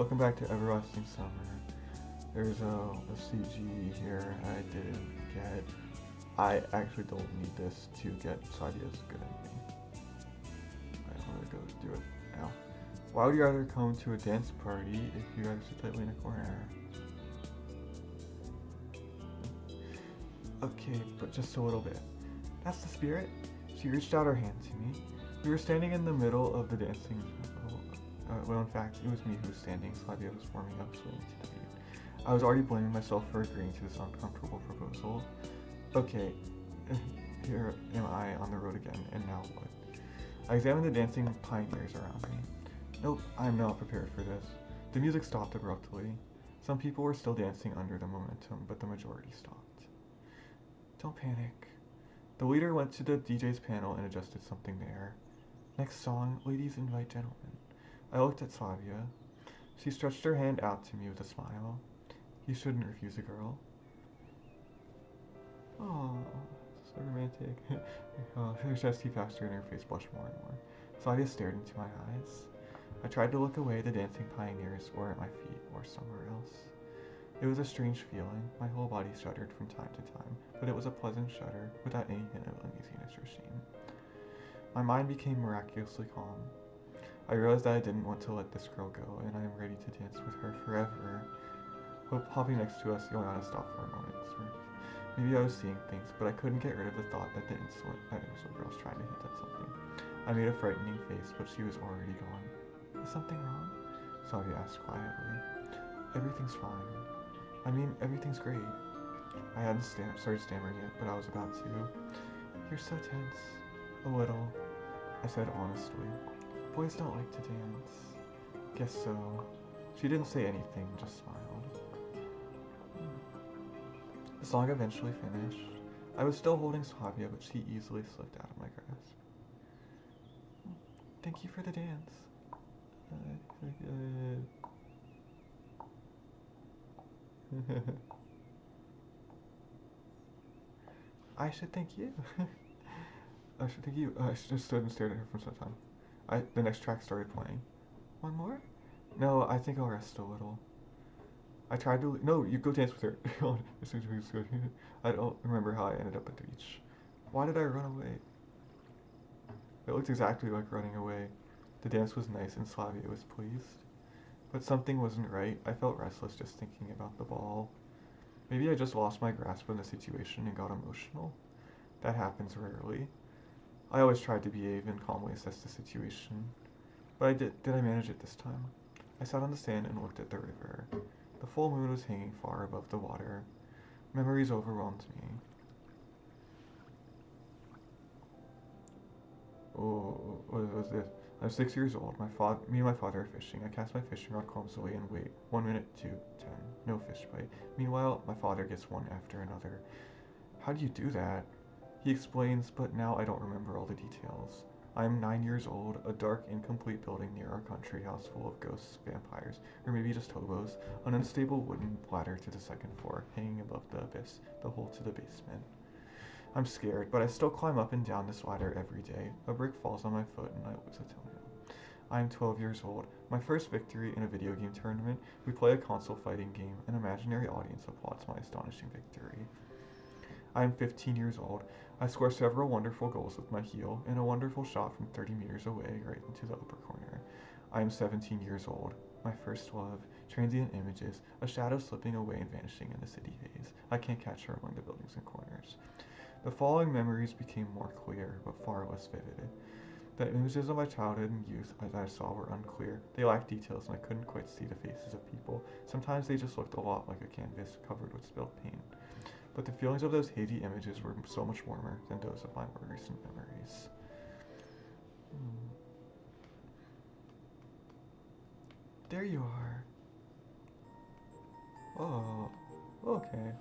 Welcome back to Everlasting Summer. There's a CG here I didn't get. I actually don't need this to get Sadia's good ending. I'm gonna go do it now. Why would you rather come to a dance party if you rather sit tightly in a corner? Okay, but just a little bit. That's the spirit. She reached out her hand to me. We were standing in the middle of the dancing. Well, in fact, it was me who was standing. Slavia was warming up, swinging to the beat. I was already blaming myself for agreeing to this uncomfortable proposal. Okay, here am I on the road again, and now what? I examined the dancing pioneers around me. Nope, I am not prepared for this. The music stopped abruptly. Some people were still dancing under the momentum, but the majority stopped. Don't panic. The leader went to the DJ's panel and adjusted something there. Next song, Ladies Invite Gentlemen. I looked at Slavia. She stretched her hand out to me with a smile. You shouldn't refuse a girl. Oh, so romantic. Her chest heaved faster and her face blushed more and more. Slavia stared into my eyes. I tried to look away. The dancing pioneers were at my feet or somewhere else. It was a strange feeling. My whole body shuddered from time to time, but it was a pleasant shudder without any hint of uneasiness or shame. My mind became miraculously calm. I realized that I didn't want to let this girl go, and I am ready to dance with her forever. Hopping next to us, Joanna stopped for a moment. Maybe I was seeing things, but I couldn't get rid of the thought that the insolent girl was trying to hint at something. I made a frightening face, but she was already gone. Is something wrong? Slavia asked quietly. Everything's fine. I mean, everything's great. I hadn't started stammering yet, but I was about to. You're so tense. A little, I said honestly. Boys don't like to dance. Guess so. She didn't say anything, just smiled. The song eventually finished. I was still holding Slavia, but she easily slipped out of my grasp. Thank you for the dance. I should thank you. I should thank you. I just stood and stared at her for some time. The next track started playing. One more? No, I think I'll rest a little. I tried to. No, you go dance with her. I don't remember how I ended up at the beach. Why did I run away? It looked exactly like running away. The dance was nice and Slavia was pleased. But something wasn't right. I felt restless just thinking about the ball. Maybe I just lost my grasp on the situation and got emotional. That happens rarely. I always tried to behave and calmly assess the situation. But did I manage it this time? I sat on the sand and looked at the river. The full moon was hanging far above the water. Memories overwhelmed me. Oh, what was this? I was 6 years old. Me and my father are fishing. I cast my fishing rod clumsily and wait. 1 minute, 2, 10. No fish bite. Meanwhile, my father gets one after another. How do you do that? He explains, but now I don't remember all the details. I am 9 years old, a dark, incomplete building near our country house full of ghosts, vampires, or maybe just hobos, an unstable wooden ladder to the second floor, hanging above the abyss, the hole to the basement. I'm scared, but I still climb up and down this ladder every day. A brick falls on my foot and I lose a toenail. I am 12 years old. My first victory in a video game tournament. We play a console fighting game. An imaginary audience applauds my astonishing victory. I am 15 years old. I score several wonderful goals with my heel and a wonderful shot from 30 meters away right into the upper corner. I am 17 years old. My first love, transient images, a shadow slipping away and vanishing in the city haze. I can't catch her among the buildings and corners. The following memories became more clear, but far less vivid. The images of my childhood and youth as I saw were unclear. They lacked details and I couldn't quite see the faces of people. Sometimes they just looked a lot like a canvas covered with spilled paint. But the feelings of those hazy images were so much warmer than those of my more recent memories. There you are. Oh, okay.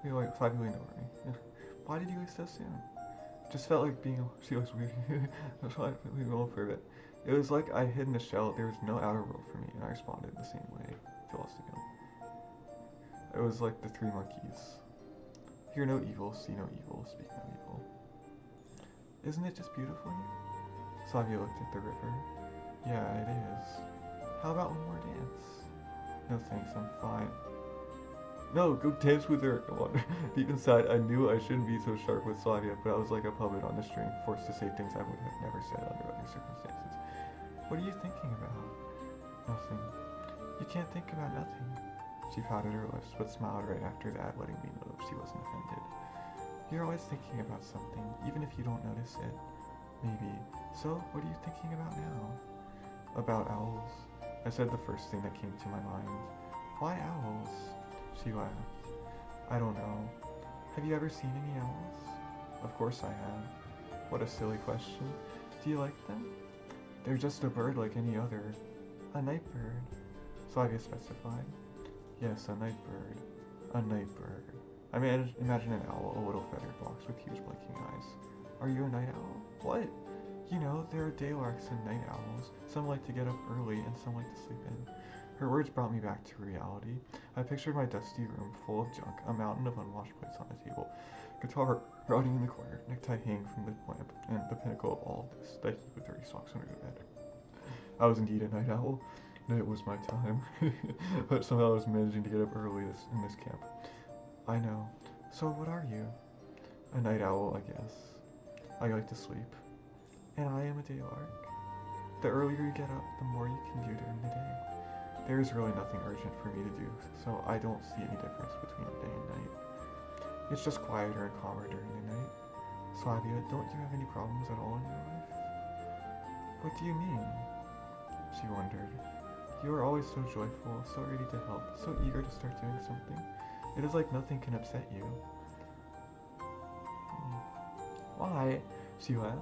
We like 5 million over me. Why did you leave so soon? Just felt like she was weird. That's why we were for a bit. It was like I hid in a shell. There was no outer world for me, and I responded the same way. Philosophically. It was like the 3 monkeys. Hear no evil, see no evil, speak no evil. Isn't it just beautiful here? Slavia looked at the river. Yeah, it is. How about one more dance? No thanks, I'm fine. No, go dance with her. Come on. Deep inside, I knew I shouldn't be so sharp with Slavia, but I was like a puppet on a string, forced to say things I would have never said under other circumstances. What are you thinking about? Nothing. You can't think about nothing. She pouted her lips, but smiled right after that, letting me know she wasn't offended. You're always thinking about something, even if you don't notice it. Maybe. So, what are you thinking about now? About owls. I said the first thing that came to my mind. Why owls? She laughed. I don't know. Have you ever seen any owls? Of course I have. What a silly question. Do you like them? They're just a bird like any other. A night bird. Slavia specified. Yes, a night bird. A night bird. I imagine an owl, a little feathered box with huge blinking eyes. Are you a night owl? What? You know, there are daylarks and night owls. Some like to get up early and some like to sleep in. Her words brought me back to reality. I pictured my dusty room full of junk, a mountain of unwashed plates on the table, guitar rotting in the corner, necktie hanging from the lamp, and the pinnacle of all of this, the heap of dirty socks under the bed. I was indeed a night owl. It was my time. But somehow I was managing to get up early in this camp. I know. So what are you? A night owl, I guess. I like to sleep. And I am a daylark. The earlier you get up, the more you can do during the day. There is really nothing urgent for me to do, so I don't see any difference between day and night. It's just quieter and calmer during the night. Slavia, don't you have any problems at all in your life? What do you mean? She wondered. You are always so joyful, so ready to help, so eager to start doing something. It is like nothing can upset you. Why? She laughed.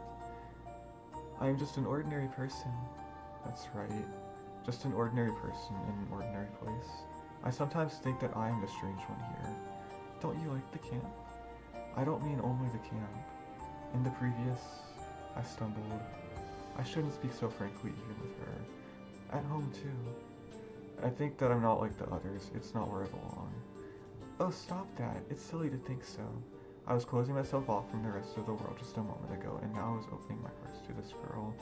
I am just an ordinary person. That's right. Just an ordinary person in an ordinary place. I sometimes think that I am the strange one here. Don't you like the camp? I don't mean only the camp. In the previous, I stumbled. I shouldn't speak so frankly even with her. At home too. I think that I'm not like the others. It's not where I belong. Oh, stop that. It's silly to think so. I was closing myself off from the rest of the world just a moment ago, and now I was opening my heart to this girl.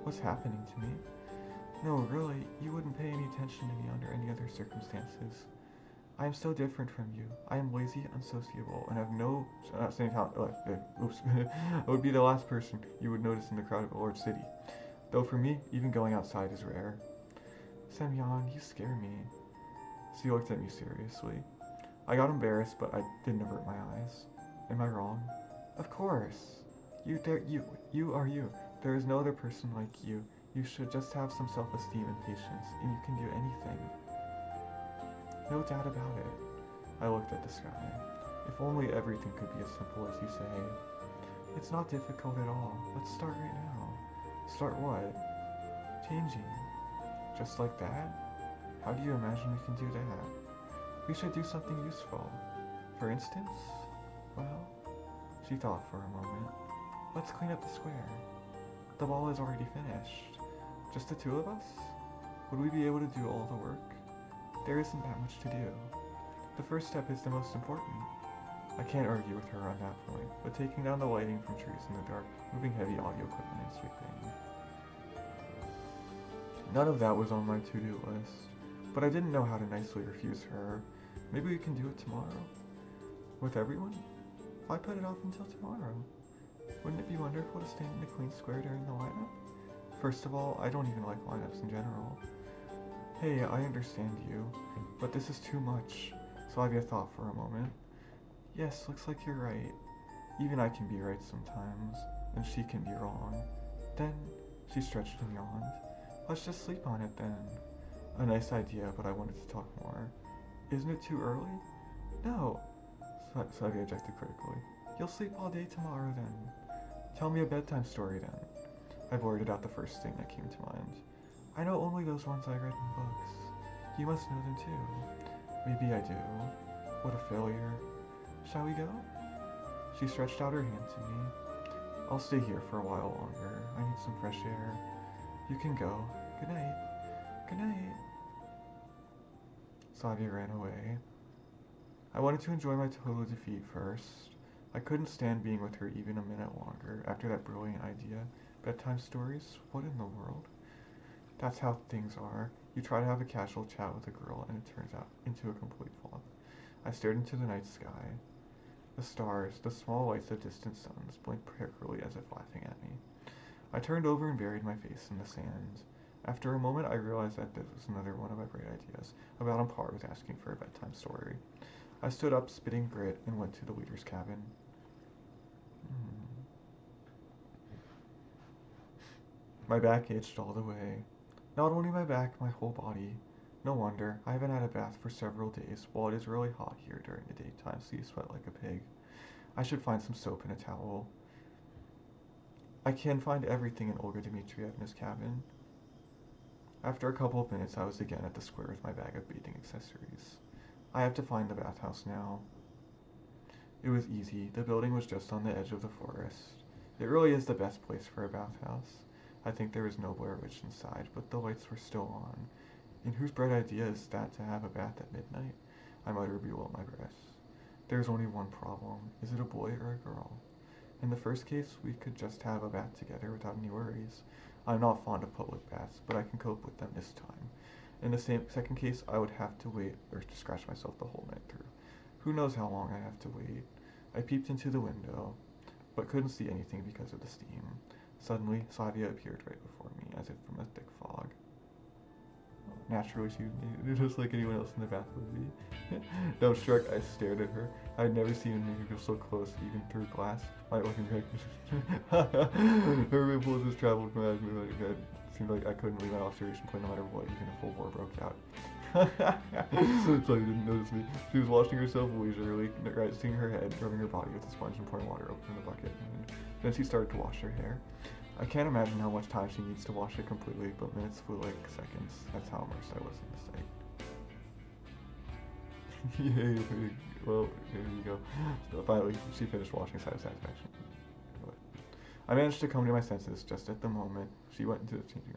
What's happening to me? No, really, you wouldn't pay any attention to me under any other circumstances. I am so different from you. I am lazy, unsociable, and have no saying how. Oops, I would be the last person you would notice in the crowd of a large city. Though for me, even going outside is rare. Semyon, you scare me. She looked at me seriously. I got embarrassed, but I didn't avert my eyes. Am I wrong? Of course. You are you. There is no other person like you. You should just have some self-esteem and patience, and you can do anything. No doubt about it. I looked at the sky. If only everything could be as simple as you say. It's not difficult at all. Let's start right now. Start what? Changing. Just like that? How do you imagine we can do that? We should do something useful. For instance? Well, she thought for a moment. Let's clean up the square. The ball is already finished. Just the two of us? Would we be able to do all the work? There isn't that much to do. The first step is the most important. I can't argue with her on that point, but taking down the lighting from trees in the dark, moving heavy audio equipment and sweeping. None of that was on my to-do list, but I didn't know how to nicely refuse her. Maybe we can do it tomorrow? With everyone? Why put it off until tomorrow? Wouldn't it be wonderful to stand in a clean square during the lineup? First of all, I don't even like lineups in general. Hey, I understand you, but this is too much. Slavia thought for a moment. Yes, looks like you're right. Even I can be right sometimes, and she can be wrong. Then, she stretched and yawned. Let's just sleep on it then. A nice idea, but I wanted to talk more. Isn't it too early? No, Slavia objected critically. You'll sleep all day tomorrow then. Tell me a bedtime story then. I blurted out the first thing that came to mind. I know only those ones I read in books. You must know them too. Maybe I do. What a failure. Shall we go? She stretched out her hand to me. I'll stay here for a while longer. I need some fresh air. You can go. Good night. Good night. Slavia ran away. I wanted to enjoy my total defeat first. I couldn't stand being with her even a minute longer after that brilliant idea. Bedtime stories? What in the world? That's how things are. You try to have a casual chat with a girl, and it turns out into a complete flop. I stared into the night sky. The stars, the small lights of distant suns, blinked precarily as if laughing at me. I turned over and buried my face in the sand. After a moment, I realized that this was another one of my great ideas, about on par with asking for a bedtime story. I stood up, spitting grit, and went to the leader's cabin. My back itched all the way. Not only my back, my whole body. No wonder, I haven't had a bath for several days, while it is really hot here during the daytime, so you sweat like a pig. I should find some soap and a towel. I can find everything in Olga Dmitrievna's cabin. After a couple of minutes, I was again at the square with my bag of bathing accessories. I have to find the bathhouse now. It was easy. The building was just on the edge of the forest. It really is the best place for a bathhouse. I think there was no Blair Witch inside, but the lights were still on. And whose bright idea is that to have a bath at midnight? I muttered below my breath. There's only one problem. Is it a boy or a girl? In the first case, we could just have a bath together without any worries. I'm not fond of public baths, but I can cope with them this time. In the second case, I would have to wait or to scratch myself the whole night through. Who knows how long I have to wait? I peeped into the window, but couldn't see anything because of the steam. Suddenly, Slavia appeared right before me, as if from a thick fog. Naturally, she was naked, just like anyone else in the bath would be. Dumbstruck, I stared at her. I had never seen a girl so close, even through glass. My looking back. Her impulses traveled from my head. It seemed like I couldn't leave my observation point no matter what, even if a war broke out. So you didn't notice me. She was washing herself leisurely, resting her head, rubbing her body with a sponge and pouring water over in the bucket. And then she started to wash her hair. I can't imagine how much time she needs to wash it completely, but minutes flew like seconds. That's how immersed I was in the sight. Yay, well, here you go. So finally, she finished washing to satisfaction. I managed to come to my senses just at the moment she went into the changing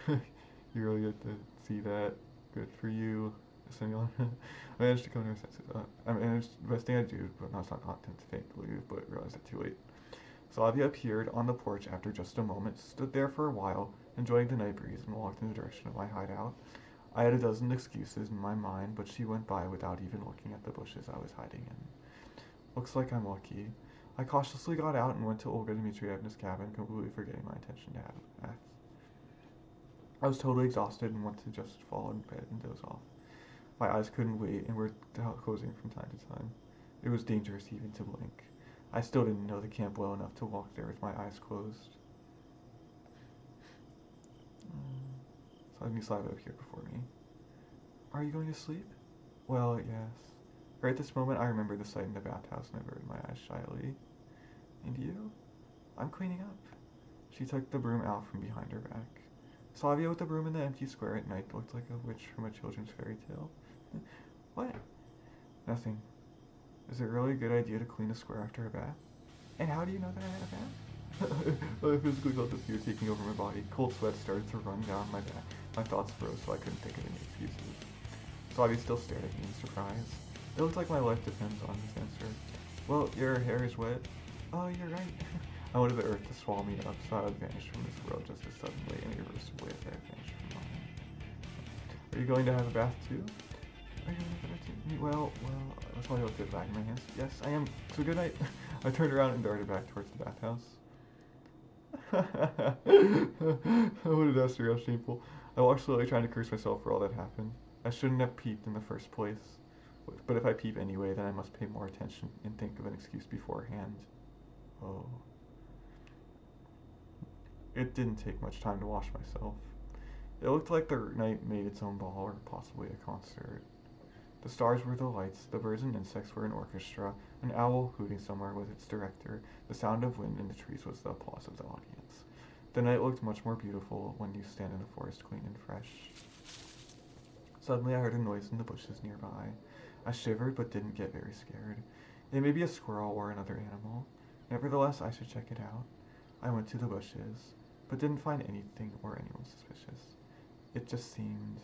room. You really get to see that. Good for you, Semyon. I managed to come to my senses. I managed the best thing I do, but not content to faint to leave, but realized it too late. Slavia appeared on the porch after just a moment, stood there for a while, enjoying the night breeze, and walked in the direction of my hideout. I had a dozen excuses in my mind, but she went by without even looking at the bushes I was hiding in. Looks like I'm lucky. I cautiously got out and went to Olga Dmitrievna's cabin, completely forgetting my intention to have a bath. I was totally exhausted and wanted to just fall in bed and doze off. My eyes couldn't wait and were closing from time to time. It was dangerous even to blink. I still didn't know the camp well enough to walk there with my eyes closed. Suddenly Slavia appeared before me. Are you going to sleep? Well, yes. Right at this moment, I remembered the sight in the bathhouse and averted my eyes shyly. And you? I'm cleaning up. She took the broom out from behind her back. Slavia with the broom in the empty square at night looked like a witch from a children's fairy tale. What? Nothing. Is it really a good idea to clean a square after a bath? And how do you know that I had a bath? I physically felt the fear taking over my body. Cold sweat started to run down my back. My thoughts froze, so I couldn't think of any excuses. Slavia still stared at me in surprise. It looked like my life depends on this answer. Well, your hair is wet. Oh, you're right. I wanted the earth to swallow me up, so I would vanish from this world just as suddenly and irreversibly as I had vanished from mine. Are you going to have a bath too? Are you going to have a bath too? Well, that's why I looked at the back of my hands. Yes, I am. So good night. I turned around and darted back towards the bathhouse. What a disaster, how shameful. I walked slowly, trying to curse myself for all that happened. I shouldn't have peeped in the first place. But if I peep anyway, then I must pay more attention and think of an excuse beforehand. Oh. It didn't take much time to wash myself. It looked like the night made its own ball, or possibly a concert. The stars were the lights, the birds and insects were an orchestra, an owl hooting somewhere was its director, the sound of wind in the trees was the applause of the audience. The night looked much more beautiful when you stand in the forest clean and fresh. Suddenly I heard a noise in the bushes nearby. I shivered but didn't get very scared. It may be a squirrel or another animal. Nevertheless, I should check it out. I went to the bushes, but didn't find anything or anyone suspicious. It just seemed.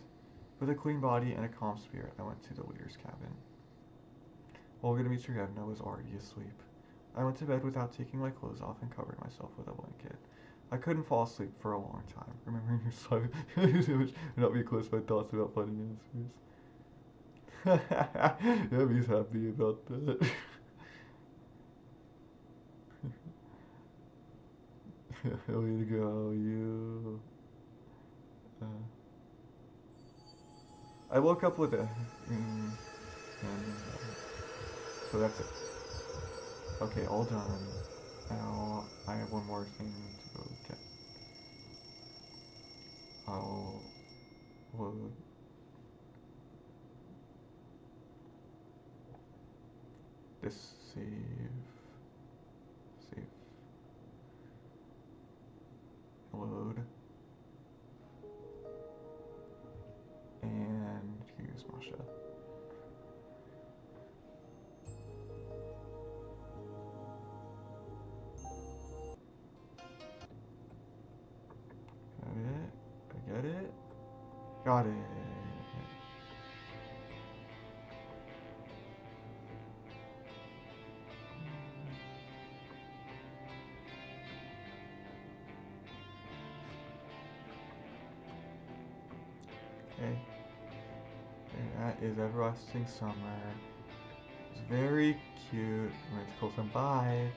With a clean body and a calm spirit, I went to the leader's cabin. Olga Dmitrievna was already asleep. I went to bed without taking my clothes off and covered myself with a blanket. I couldn't fall asleep for a long time, remembering your slime image and not be close to my thoughts about finding answers. Abby's happy about that. Way to go, you. Uh, I woke up with a. And, so that's it. Okay, all done. Now I have one more thing to go get. I'll load. This save. Save. Load. And here's Masha. Got it. I get it. Got it. Okay. And that is Everlasting Summer. It's very cute. I'm going to call some bye.